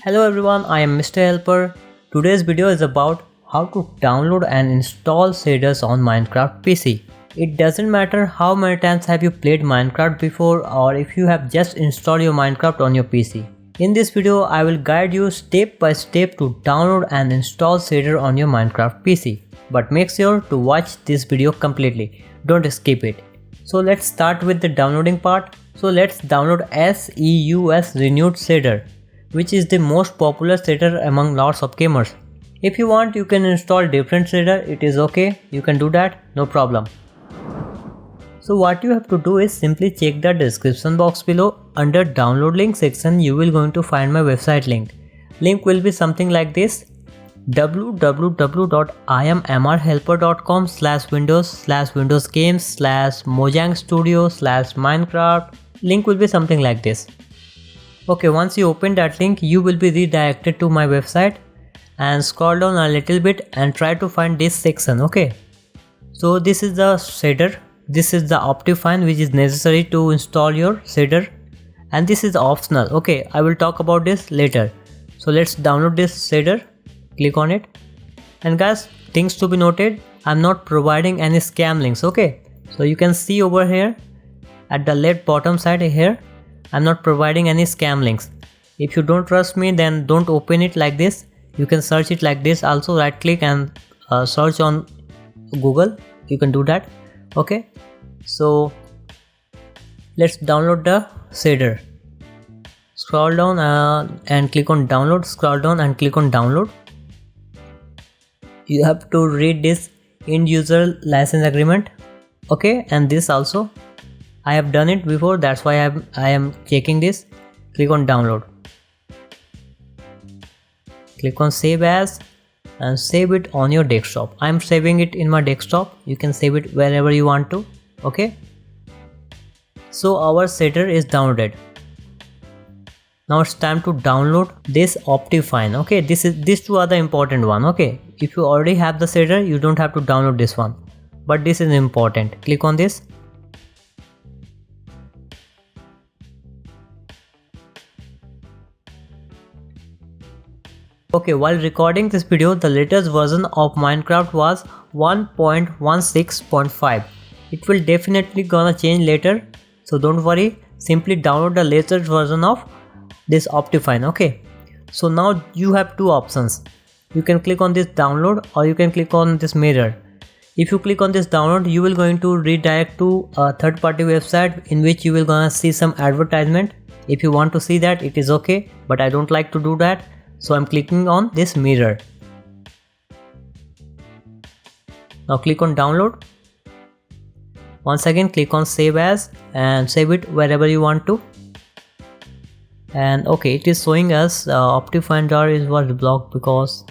Hello everyone, I am Mr. Helper. Today's video is about how to download and install shaders on Minecraft PC. It doesn't matter how many times have you played Minecraft before or if you have just installed your Minecraft on your PC. In this video, I will guide you step by step to download and install shader on your Minecraft PC. But make sure to watch this video completely, don't skip it. So let's start with the downloading part. So let's download SEUS Renewed Shader, which is the most popular shader among lots of gamers. If you want, you can install different shader, it is okay, you can do that, no problem. So what you have to do is simply check the description box below. Under download link section, you will going to find my website link. Link will be something like this: www.IAmMrHelper.com/windows/games/mojang studio/minecraft. Link will be something like this. Okay, once you open that link, you will be redirected to my website and scroll down a little bit and try to find this section. Okay, so this is the shader, this is the Optifine which is necessary to install your shader, and this is optional. Okay, I will talk about this later. So let's download this shader, click on it. And guys, things to be noted, I'm not providing any scam links. Okay, so you can see over here at the left bottom side here, I'm not providing any scam links. If you don't trust me, then don't open it like this. You can search it like this. Also right click and search on Google, you can do that. Okay, so let's download the shader. Scroll down and click on download, scroll down and click on download. You have to read this end user license agreement. Okay, and this also I have done it before, that's why I am checking this. Click on download, click on save as and save it on your desktop. I am saving it in my desktop, you can save it wherever you want to. Okay, so our shader is downloaded. Now it's time to download this Optifine. Okay, these two are the important one. Okay, if you already have the shader, you don't have to download this one, but this is important. Click on this. Okay, while recording this video, the latest version of Minecraft was 1.16.5. It will definitely gonna change later, so don't worry, simply download the latest version of this Optifine. Okay, so now you have two options. You can click on this download or you can click on this mirror. If you click on this download, you will going to redirect to a third-party website in which you will gonna see some advertisement. If you want to see that, it is okay, but I don't like to do that. So I'm clicking on this mirror. Now click on download. Once again click on save as and save it wherever you want to. And okay, it is showing us Optifine jar was blocked because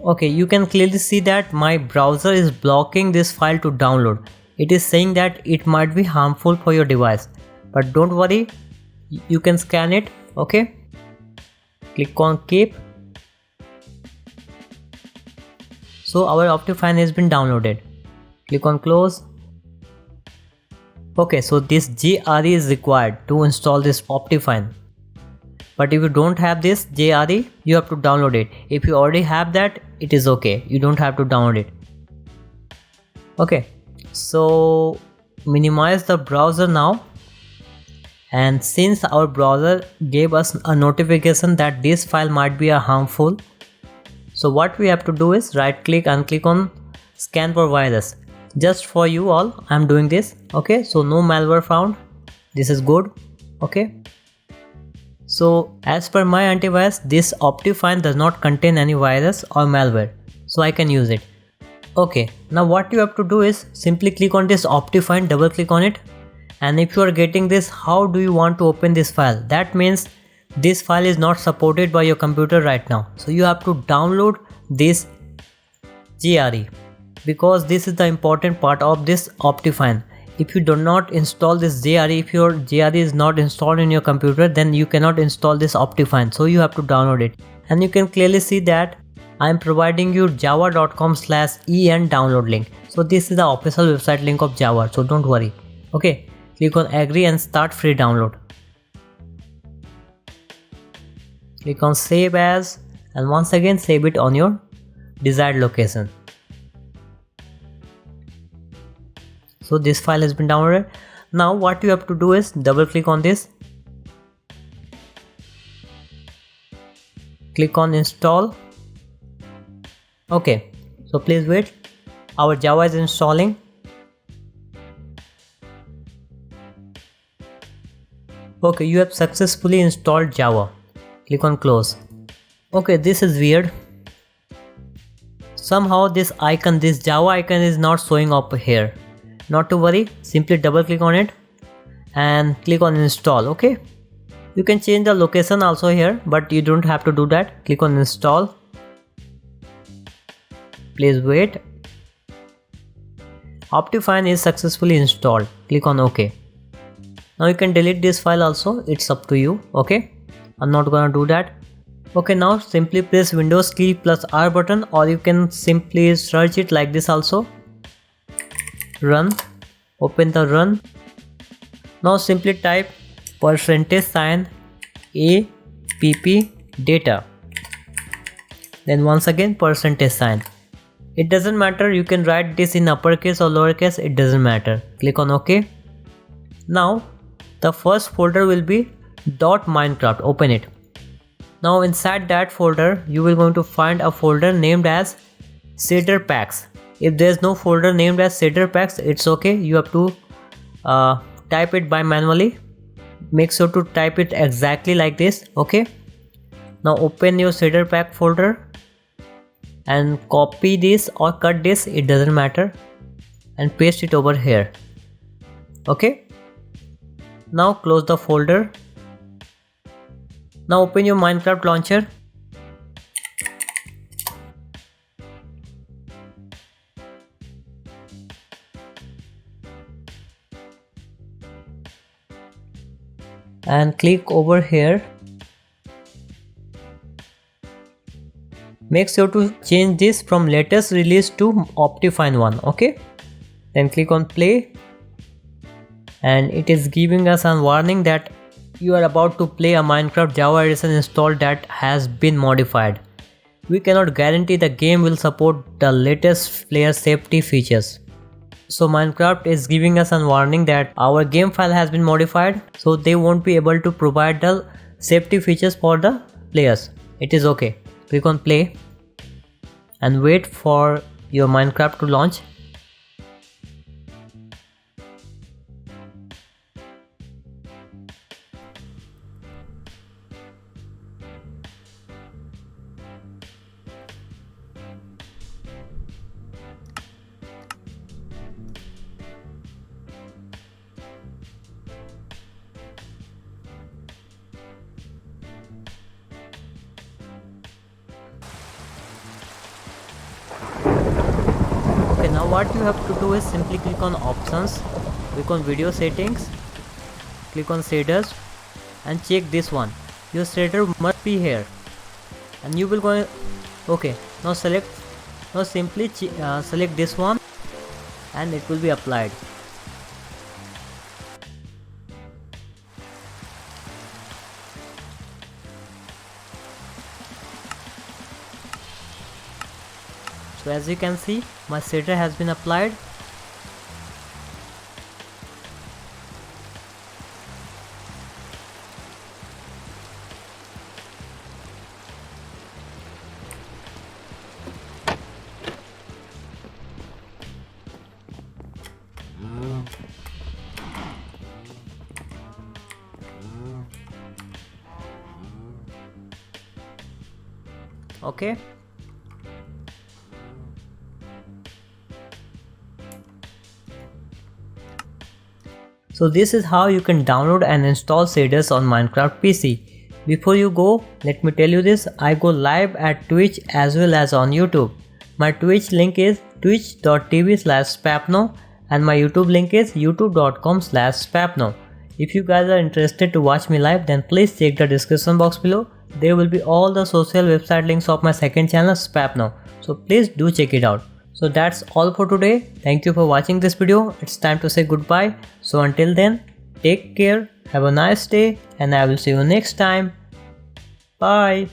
okay, you can clearly see that my browser is blocking this file to download. It is saying that it might be harmful for your device, but don't worry, you can scan it. Okay, click on keep. So our Optifine has been downloaded. Click on close. Okay, so this JRE is required to install this Optifine. But if you don't have this JRE, you have to download it. If you already have that, it is okay. You don't have to download it. Okay, so minimize the browser now. And since our browser gave us a notification that this file might be harmful, so what we have to do is right click and click on scan for virus. Just for you all, I am doing this. Okay, so no malware found. This is good. Okay, so as per my antivirus, this Optifine does not contain any virus or malware, so I can use it. Okay, now what you have to do is simply click on this Optifine, double click on it. And if you are getting this, how do you want to open this file? That means this file is not supported by your computer right now. So you have to download this JRE because this is the important part of this Optifine. If you do not install this JRE, if your JRE is not installed in your computer, then you cannot install this Optifine. So you have to download it. And you can clearly see that I am providing you java.com/en download link. So this is the official website link of Java. So don't worry. Okay. Click on agree and start free download. Click on save as and once again save it on your desired location. So this file has been downloaded. Now what you have to do is double click on this. Click on install. Okay, so please wait. Our Java is installing. Okay, you have successfully installed Java. Click on close. Okay, this is weird. Somehow this Java icon is not showing up here. Not to worry, simply double click on it and click on install. Okay, you can change the location also here, but you don't have to do that. Click on install. Please wait. Optifine is successfully installed. Click on OK. Now you can delete this file also, it's up to you. Okay, I'm not gonna do that. Okay, now simply press Windows key plus R button, or you can simply search it like this also. Run. Open the run. Now simply type %app-data. Then once again %. It doesn't matter, you can write this in uppercase or lowercase, it doesn't matter. Click on OK. Now the first folder will be .minecraft. Open it. Now inside that folder you will going to find a folder named as shader packs. If there is no folder named as shader packs, it's okay, you have to type it by manually. Make sure to type it exactly like this. Okay, now open your shader pack folder and copy this or cut this, it doesn't matter, and paste it over here. Okay, now close the folder. Now open your Minecraft launcher. And click over here. Make sure to change this from latest release to Optifine one. Okay, then click on play, and it is giving us a warning that you are about to play a Minecraft Java edition install that has been modified. We cannot guarantee the game will support the latest player safety features. So Minecraft is giving us a warning that our game file has been modified, so they won't be able to provide the safety features for the players. It is okay. Click on play and wait for your Minecraft to launch. Okay, now what you have to do is simply click on options, click on video settings, click on shaders and check this one. Your shader must be here and you will go. Okay, now simply select this one and it will be applied. So as you can see, my shader has been applied. Okay. So this is how you can download and install shaders on Minecraft PC. Before you go, let me tell you this, I go live at Twitch as well as on YouTube. My Twitch link is twitch.tv/Spapno and my YouTube link is youtube.com/Spapno. If you guys are interested to watch me live, then please check the description box below. There will be all the social website links of my second channel Spapno. So please do check it out. So that's all for today. Thank you for watching this video. It's time to say goodbye. So until then, take care, have a nice day, and I will see you next time. Bye.